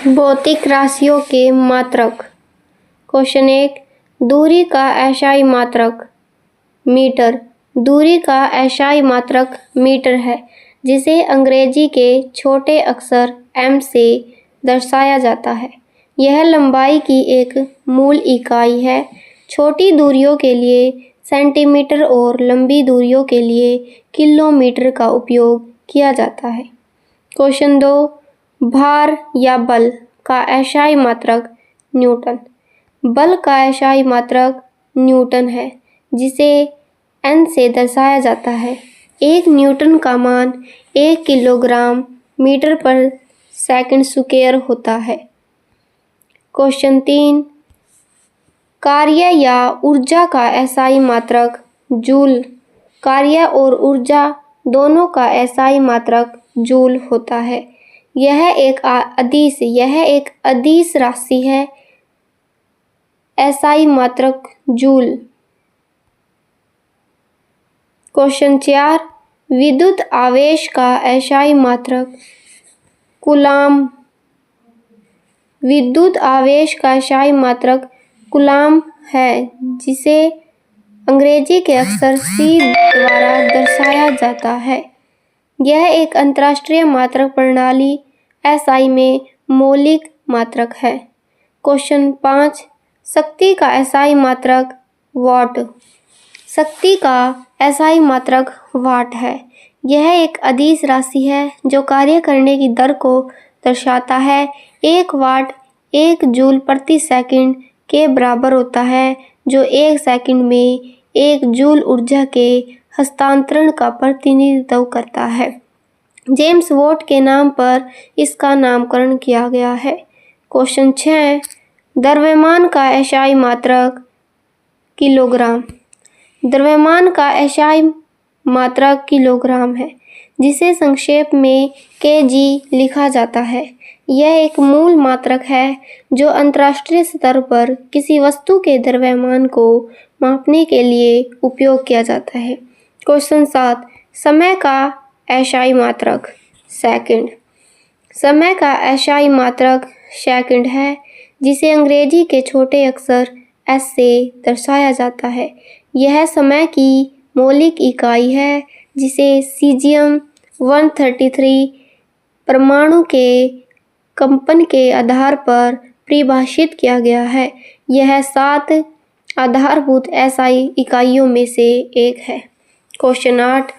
भौतिक राशियों के मात्रक। क्वेश्चन 1, दूरी का एसआई मात्रक मीटर। दूरी का एसआई मात्रक मीटर है, जिसे अंग्रेजी के छोटे अक्षर m से दर्शाया जाता है। यह लंबाई की एक मूल इकाई है। छोटी दूरियों के लिए सेंटीमीटर और लंबी दूरियों के लिए किलोमीटर का उपयोग किया जाता है। क्वेश्चन 2, भार या बल का एसआई मात्रक न्यूटन। बल का एसआई मात्रक न्यूटन है, जिसे N से दर्शाया जाता है। 1 न्यूटन का मान 1 किलोग्राम मीटर पर सेकंड स्क्वायर होता है। क्वेश्चन 3, कार्य या ऊर्जा का एसआई मात्रक जूल। कार्य और ऊर्जा दोनों का एसआई मात्रक जूल होता है। यह एक अदिश राशि है। एसआई मात्रक जूल। क्वेश्चन 4, विद्युत आवेश का एसआई मात्रक कूलाम। विद्युत आवेश का एसआई मात्रक कूलाम है, जिसे अंग्रेजी के अक्षर C द्वारा दर्शाया जाता है। यह एक अंतरराष्ट्रीय मात्रक प्रणाली SI में मौलिक मात्रक है। क्वेश्चन 5, शक्ति का SI मात्रक वाट। शक्ति का SI मात्रक वाट है। यह एक अदिश राशि है जो कार्य करने की दर को दर्शाता है। 1 वाट 1 जूल प्रति सेकंड के बराबर होता है, जो 1 सेकंड में 1 जूल ऊर्जा के हस्तांतरण का प्रतिनिधित्व करता है। जेम्स वॉट के नाम पर इसका नामकरण किया गया है। क्वेश्चन 6, द्रव्यमान का एसआई मात्रक किलोग्राम। द्रव्यमान का एसआई मात्रक किलोग्राम है, जिसे संक्षेप में kg लिखा जाता है। यह एक मूल मात्रक है जो अंतर्राष्ट्रीय स्तर पर किसी वस्तु के द्रव्यमान को मापने के लिए उपयोग किया जाता है। क्वेश्चन 7, समय का एसआई मात्रक सेकंड। समय का एसआई मात्रक सेकंड है, जिसे अंग्रेजी के छोटे अक्षर S से दर्शाया जाता है। यह समय की मौलिक इकाई है, जिसे सीजियम 133 परमाणु के कंपन के आधार पर परिभाषित किया गया है। यह 7 आधारभूत एसआई इकाइयों में से एक है। क्वेश्चन 8,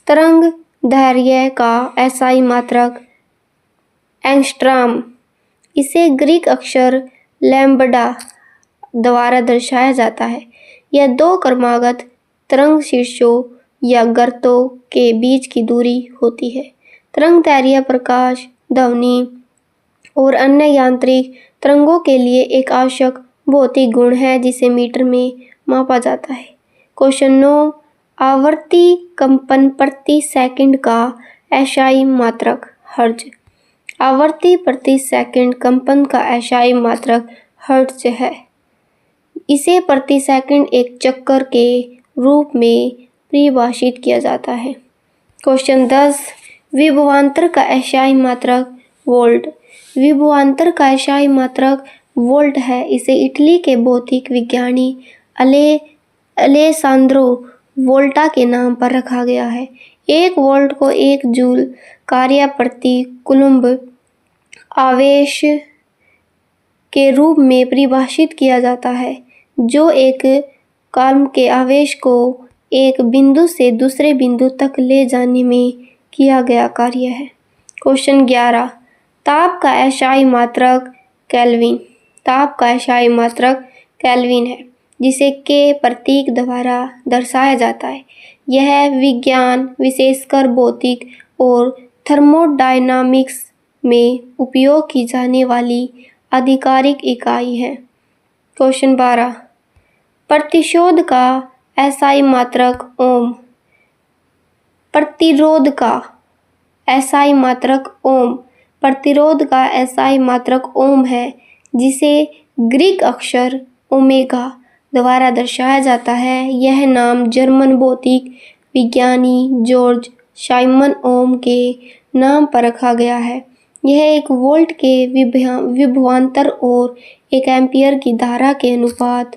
तरंग दैर्घ्य का एसआई मात्रक एंगस्ट्रॉम। इसे ग्रीक अक्षर लैम्बडा द्वारा दर्शाया जाता है। यह 2 क्रमागत तरंग शीर्षों या गर्तों के बीच की दूरी होती है। तरंग दैर्घ्य प्रकाश, ध्वनि और अन्य यांत्रिक तरंगों के लिए एक आवश्यक भौतिक गुण है, जिसे मीटर में मापा जाता है। क्वेश्चन 9, आवर्ती कंपन प्रति सेकंड का एसआई मात्रक हर्ट्ज। आवर्ती प्रति सेकंड कंपन का एसआई मात्रक हर्ट्ज है। इसे प्रति सेकंड एक चक्कर के रूप में परिभाषित किया जाता है। क्वेश्चन 10, विभवांतर का एसआई मात्रक वोल्ट। विभवांतर का एसआई मात्रक वोल्ट है। इसे इटली के भौतिक विज्ञानी अलेसांद्रो वोल्टा के नाम पर रखा गया है। 1 वोल्ट को 1 जूल कार्य प्रति कूलम्ब आवेश के रूप में परिभाषित किया जाता है, जो एक कॉलम के आवेश को एक बिंदु से दूसरे बिंदु तक ले जाने में किया गया कार्य है। क्वेश्चन 11, ताप का एसआई मात्रक केल्विन। ताप का एसआई मात्रक केल्विन है, जिसे K प्रतीक द्वारा दर्शाया जाता है। यह विज्ञान, विशेषकर भौतिक और थर्मोडायनामिक्स में उपयोग की जाने वाली आधिकारिक इकाई है। क्वेश्चन 12, प्रतिशोध का एसआई मात्रक ओम। प्रतिरोध का एसआई मात्रक ओम। प्रतिरोध का एसआई मात्रक ओम है, जिसे ग्रीक अक्षर ओमेगा द्वारा दर्शाया जाता है। यह नाम जर्मन भौतिक विज्ञानी जॉर्ज साइमन ओम के नाम पर रखा गया है। यह एक वोल्ट के विभवांतर और एक एम्पियर की धारा के अनुपात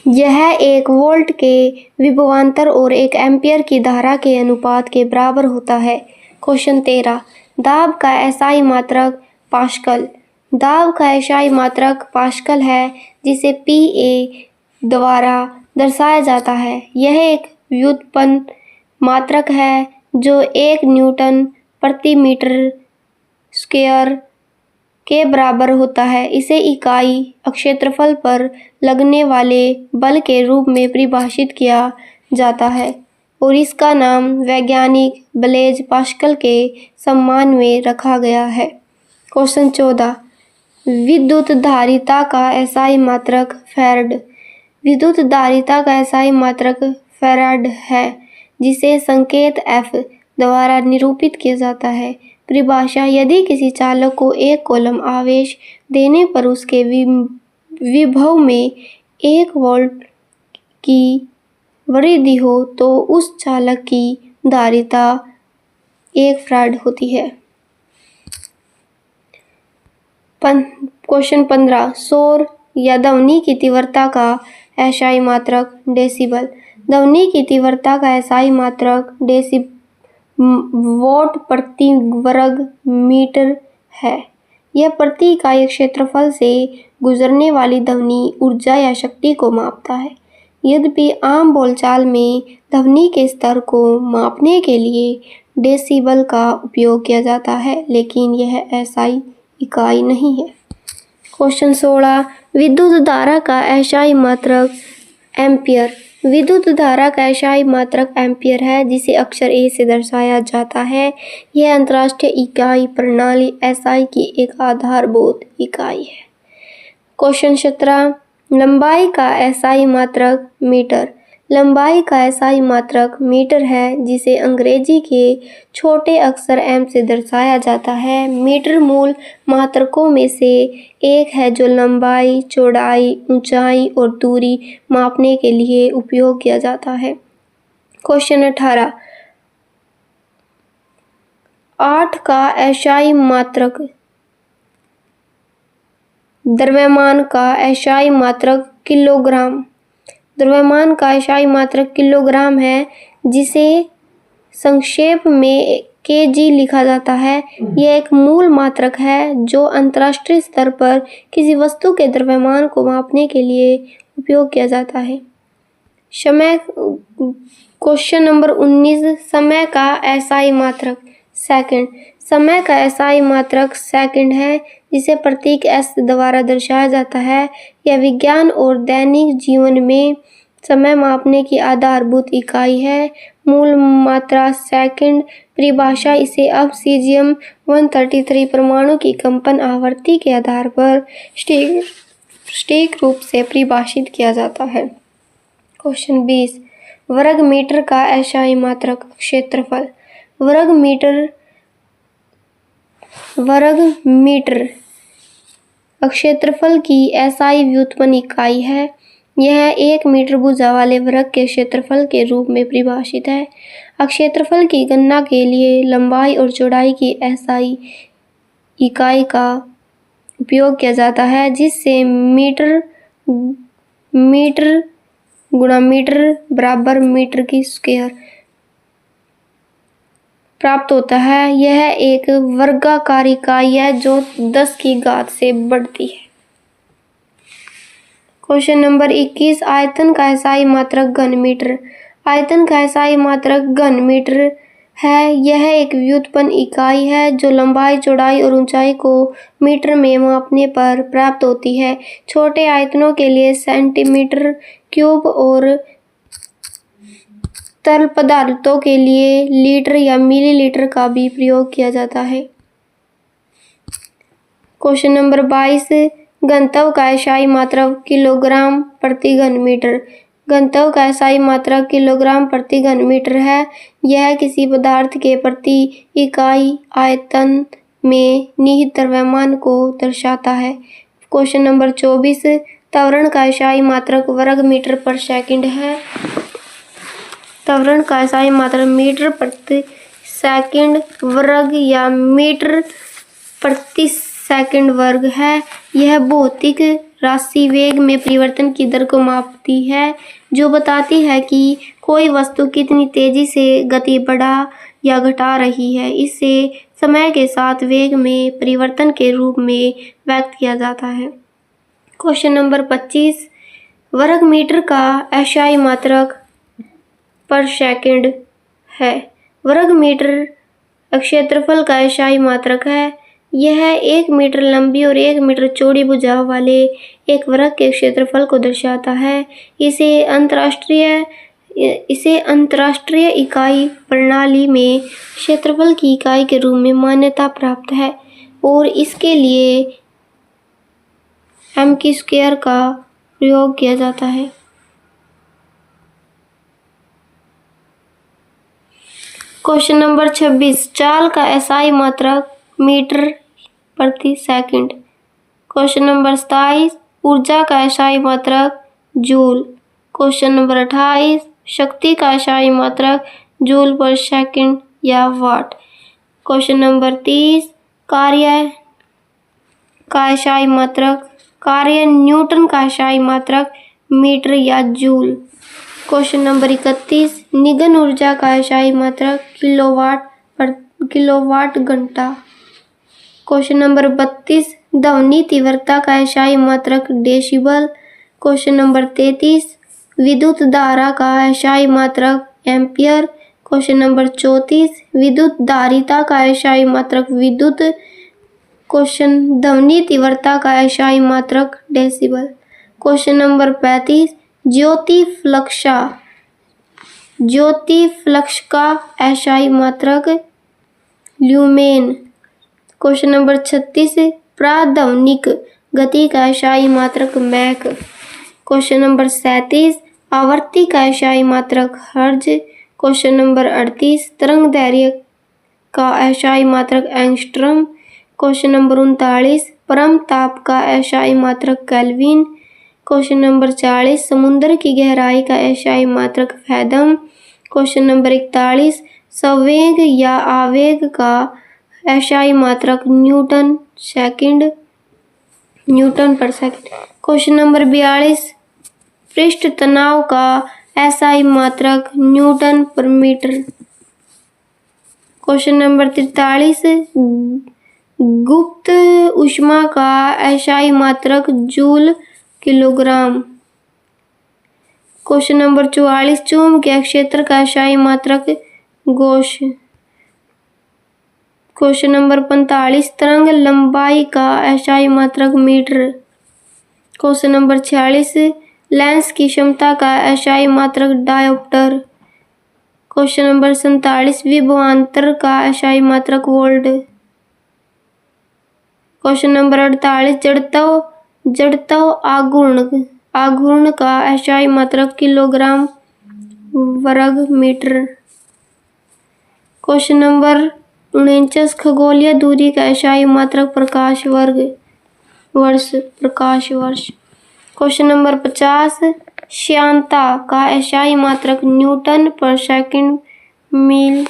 यह एक वोल्ट के विभवांतर और एक एम्पियर की धारा के अनुपात के बराबर होता है। क्वेश्चन 13, दाब का एसआई मात्रक पास्कल। दाब का एसआई मात्रक पास्कल है, जिसे PA द्वारा दर्शाया जाता है। यह एक व्युत्पन्न मात्रक है जो 1 न्यूटन प्रति मीटर स्क्वायर के बराबर होता है। इसे इकाई क्षेत्रफल पर लगने वाले बल के रूप में परिभाषित किया जाता है और इसका नाम वैज्ञानिक ब्लेज पास्कल के सम्मान में रखा गया है। क्वेश्चन 14, विद्युत धारिता का एसआई मात्रक फैराड। विद्युत धारिता का एसआई मात्रक फैराड है, जिसे संकेत F द्वारा निरूपित किया जाता है। परिभाषा, यदि किसी चालक को 1 कूलम आवेश देने पर उसके विभव में 1 वोल्ट की वृद्धि हो तो उस चालक की धारिता 1 फैराड होती है। क्वेश्चन 15, शोर या ध्वनि की तीव्रता का एसआई मात्रक डेसिबल। ध्वनि की तीव्रता का एसआई मात्रक वॉट प्रति वर्ग मीटर है। यह प्रति इकाई क्षेत्रफल से गुजरने वाली ध्वनि ऊर्जा या शक्ति को मापता है। यद्यपि आम बोलचाल में ध्वनि के स्तर को मापने के लिए डेसिबल का उपयोग किया जाता है, लेकिन यह एसआई इकाई नहीं है। क्वेश्चन 16, विद्युत धारा का एसआई मात्रक एम्पियर। विद्युत धारा का एसआई मात्रक एम्पियर है, जिसे अक्षर A से दर्शाया जाता है। यह अंतर्राष्ट्रीय इकाई प्रणाली एसआई की एक आधारभूत इकाई है। क्वेश्चन 17, लंबाई का एसआई मात्रक मीटर। लंबाई का एसआई मात्रक मीटर है, जिसे अंग्रेजी के छोटे अक्षर M से दर्शाया जाता है। मीटर मूल मात्रकों में से एक है जो लंबाई, चौड़ाई, ऊंचाई और दूरी मापने के लिए उपयोग किया जाता है। क्वेश्चन 18, 8 का एसआई मात्रक द्रव्यमान का एसआई मात्रक किलोग्राम। द्रव्यमान का एसआई मात्रक किलोग्राम है, जिसे संक्षेप में kg लिखा जाता है। यह एक मूल मात्रक है जो अंतर्राष्ट्रीय स्तर पर किसी वस्तु के द्रव्यमान को मापने के लिए उपयोग किया जाता है। समय। क्वेश्चन नंबर 19, समय का एसआई मात्रक सेकंड। समय का एसआई मात्रक सेकंड है, जिसे प्रतीक S द्वारा दर्शाया जाता है। यह विज्ञान और दैनिक जीवन में समय मापने की आधारभूत इकाई है। मूल मात्रा सेकंड। परिभाषा, इसे अब सीजियम 133 परमाणु की कंपन आवृत्ति के आधार पर सटीक रूप से परिभाषित किया जाता है। क्वेश्चन 20, वर्ग मीटर का एसआई मात्रक क्षेत्रफल। वर्ग मीटर क्षेत्रफल की एसआई व्युत्पन्न इकाई है। यह 1 मीटर भुजा वाले वर्ग के क्षेत्रफल के रूप में परिभाषित है। क्षेत्रफल की गणना के लिए लंबाई और चौड़ाई की एसआई इकाई का उपयोग किया जाता है, जिससे मीटर गुणा मीटर बराबर मीटर की स्क्वायर प्राप्त होता है। यह एक वर्गाकार इकाई है जो 10 की घात से बढ़ती है। क्वेश्चन नंबर 21, आयतन का एसआई मात्रक घन मीटर। आयतन का एसआई मात्रक घन मीटर है। यह एक व्युत्पन्न इकाई है जो लंबाई, चौड़ाई और ऊंचाई को मीटर में मापने पर प्राप्त होती है। छोटे आयतनों के लिए सेंटीमीटर क्यूब और तरल पदार्थों के लिए लीटर या मिलीलीटर का भी प्रयोग किया जाता है। क्वेश्चन नंबर 22, घनत्व का एसआई मात्रक किलोग्राम प्रति घन मीटर। घनत्व का एसआई मात्रक किलोग्राम प्रति घन मीटर है। यह किसी पदार्थ के प्रति इकाई आयतन में निहित द्रव्यमान को दर्शाता है। क्वेश्चन नंबर 24, त्वरण का एसआई मात्रक वर्ग मीटर पर सेकंड है। त्वरण का एसआई मात्रक मीटर प्रति सेकंड वर्ग या मीटर प्रति सेकंड वर्ग है। यह भौतिक राशि वेग में परिवर्तन की दर को मापती है, जो बताती है कि कोई वस्तु कितनी तेजी से गति बढ़ा या घटा रही है। इसे समय के साथ वेग में परिवर्तन के रूप में व्यक्त किया जाता है। क्वेश्चन नंबर 25, वर्ग मीटर का एसआई मात्रक पर सेकंड है। वर्ग मीटर क्षेत्रफल का एसआई मात्रक है। यह 1 मीटर लंबी और 1 मीटर चौड़ी भुजाओं वाले एक वर्ग के क्षेत्रफल को दर्शाता है। इसे अंतर्राष्ट्रीय इकाई प्रणाली में क्षेत्रफल की इकाई के रूप में मान्यता प्राप्त है और इसके लिए m² का प्रयोग किया जाता है। क्वेश्चन नंबर 26, चाल का एसआई मात्रक मीटर प्रति सेकंड। क्वेश्चन नंबर 27, ऊर्जा का एसआई मात्रक जूल। क्वेश्चन नंबर 28, शक्ति का एसआई मात्रक जूल पर सेकंड या वाट। क्वेश्चन नंबर 30, कार्य न्यूटन का एसआई मात्रक मीटर या जूल। क्वेश्चन नंबर 31, निगन ऊर्जा का एसआई मात्रक किलोवाट घंटा। क्वेश्चन नंबर 32, ध्वनि तीव्रता का एसआई मात्रक डेसिबल। क्वेश्चन नंबर 33, विद्युत धारा का एसआई मात्रक एम्पियर। क्वेश्चन नंबर 34, विद्युत धारिता का एसआई मात्रक विद्युत। क्वेश्चन ध्वनि तीव्रता का एसआई मात्रक डेसिबल। क्वेश्चन नंबर 35, ज्योति फ्लक्स का एसआई मात्रक ल्यूमेन। क्वेश्चन नंबर 36, प्राध्वनिक गति का एसआई मात्रक मैक। क्वेश्चन नंबर 37, आवृत्ति का एसआई मात्रक हर्ट्ज। क्वेश्चन नंबर 38, तरंग दैर्घ्य का एसआई मात्रक एंगस्ट्रॉम। क्वेश्चन नंबर 39, परम ताप का एसआई मात्रक केल्विन। क्वेश्चन नंबर 40, समुद्र की गहराई का एसआई मात्रक फैथम। क्वेश्चन नंबर 41, संवेग या आवेग का एसआई मात्रक न्यूटन पर सेकंड। क्वेश्चन नंबर 42, पृष्ठ तनाव का एसआई मात्रक न्यूटन पर मीटर। क्वेश्चन नंबर 43, गुप्त ऊष्मा का एसआई मात्रक जूल किलोग्राम। क्वेश्चन नंबर 44, चुंबकीय क्षेत्र का एसआई मात्रक गॉस। क्वेश्चन नंबर 45, तरंग लंबाई का एसआई मात्रक मीटर। क्वेश्चन नंबर 46, लेंस की क्षमता का एसआई मात्रक डायोप्टर। क्वेश्चन नंबर 47, विभवांतर का एसआई मात्रक वोल्ट। क्वेश्चन नंबर 48, जड़त्व आघूर्ण का एसआई मात्रक किलोग्राम वर्ग मीटर। क्वेश्चन नंबर 49, खगोलीय दूरी का एसआई मात्रक प्रकाश वर्ष। क्वेश्चन नंबर 50, श्यानता का एसआई मात्रक न्यूटन पर सेकंड मील।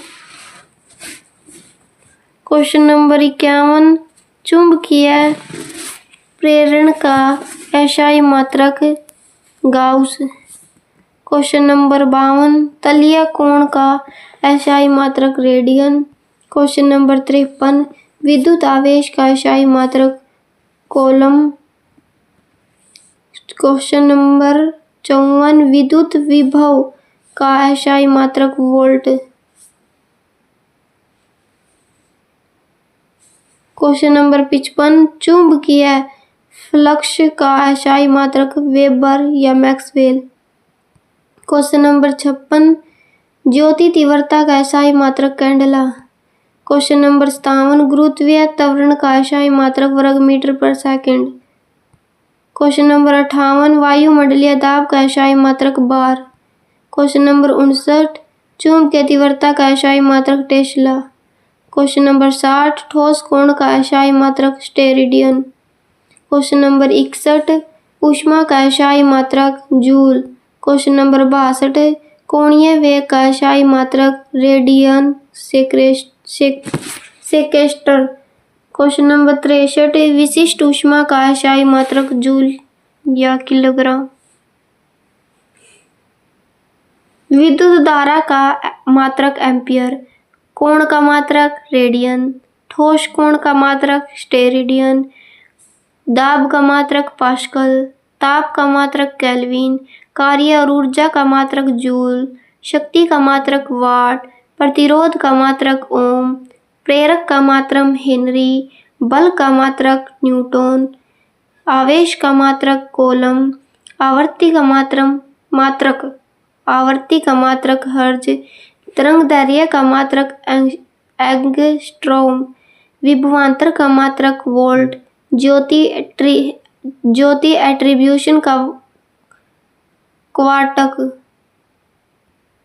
क्वेश्चन नंबर 51, चुंबकीय प्रेरण का एसआई मात्रक गाउस। क्वेश्चन नंबर 52, तलीय कोण का एसआई मात्रक रेडियन। क्वेश्चन नंबर 53, विद्युत आवेश का एसआई मात्रक कूलम। क्वेश्चन नंबर 54, विद्युत विभव का एसआई मात्रक वोल्ट। क्वेश्चन नंबर 55, चुंबकीय फ्लक्स का एसआई मात्रक वेबर या मैक्सवेल। क्वेश्चन नंबर 56, ज्योति तीव्रता का एसआई मात्रक कैंडेला। क्वेश्चन नंबर 57, गुरुत्वीय त्वरण का एसआई मात्रक वर्ग मीटर पर सेकंड। क्वेश्चन नंबर 58, वायुमंडलीय दाब का एसआई मात्रक बार। क्वेश्चन नंबर 59, चुंबकीय तीव्रता का एसआई मात्रक टेस्ला। क्वेश्चन नंबर 60, ठोस कोण का एसआई मात्रक स्टेरेडियन। क्वेश्चन नंबर 61, ऊष्मा का एसआई मात्रक जूल। क्वेश्चन नंबर 62, कोणीय वेग का शाही मात्रक रेडियन सेकेस्टर। क्वेश्चन नंबर 63, विशिष्ट ऊष्मा का शाही मात्रक जूल या किलोग्राम। विद्युत धारा का मात्रक एम्पियर। कोण का मात्रक रेडियन। ठोस कोण का मात्रक स्टेरेडियन। दाब का मात्रक पास्कल। ताप का मात्रक केल्विन। कार्य और ऊर्जा का मात्रक जूल। शक्ति का मात्रक वाट। प्रतिरोध का मात्रक ओम। प्रेरक का मात्रक हेनरी। बल का मात्रक न्यूटन। आवेश का मात्रक कोलम। आवृत्ति का मात्रक हर्ज। तरंगदैर्घ्य का मात्रक एंगस्ट्रॉम। विभवांतर का मात्रक वोल्ट। ज्योति एट्रीब्यूशन का क्वार्टक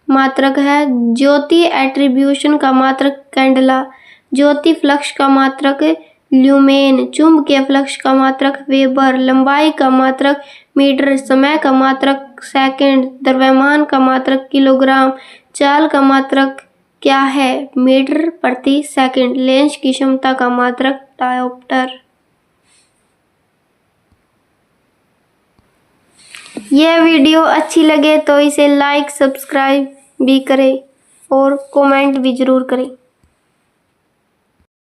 मात्रक है। ज्योति एट्रीब्यूशन का मात्रक कैंडला। ज्योति फ्लक्स का मात्रक ल्यूमेन। चुंबकीय फ्लक्स का मात्रक वेबर। लंबाई का मात्रक मीटर। समय का मात्रक सेकंड। द्रव्यमान का मात्रक किलोग्राम। चाल का मात्रक क्या है? मीटर प्रति सेकंड। लेंस की क्षमता का मात्रक डायोप्टर। यह वीडियो अच्छी लगे तो इसे लाइक सब्सक्राइब भी करें और कमेंट भी जरूर करें।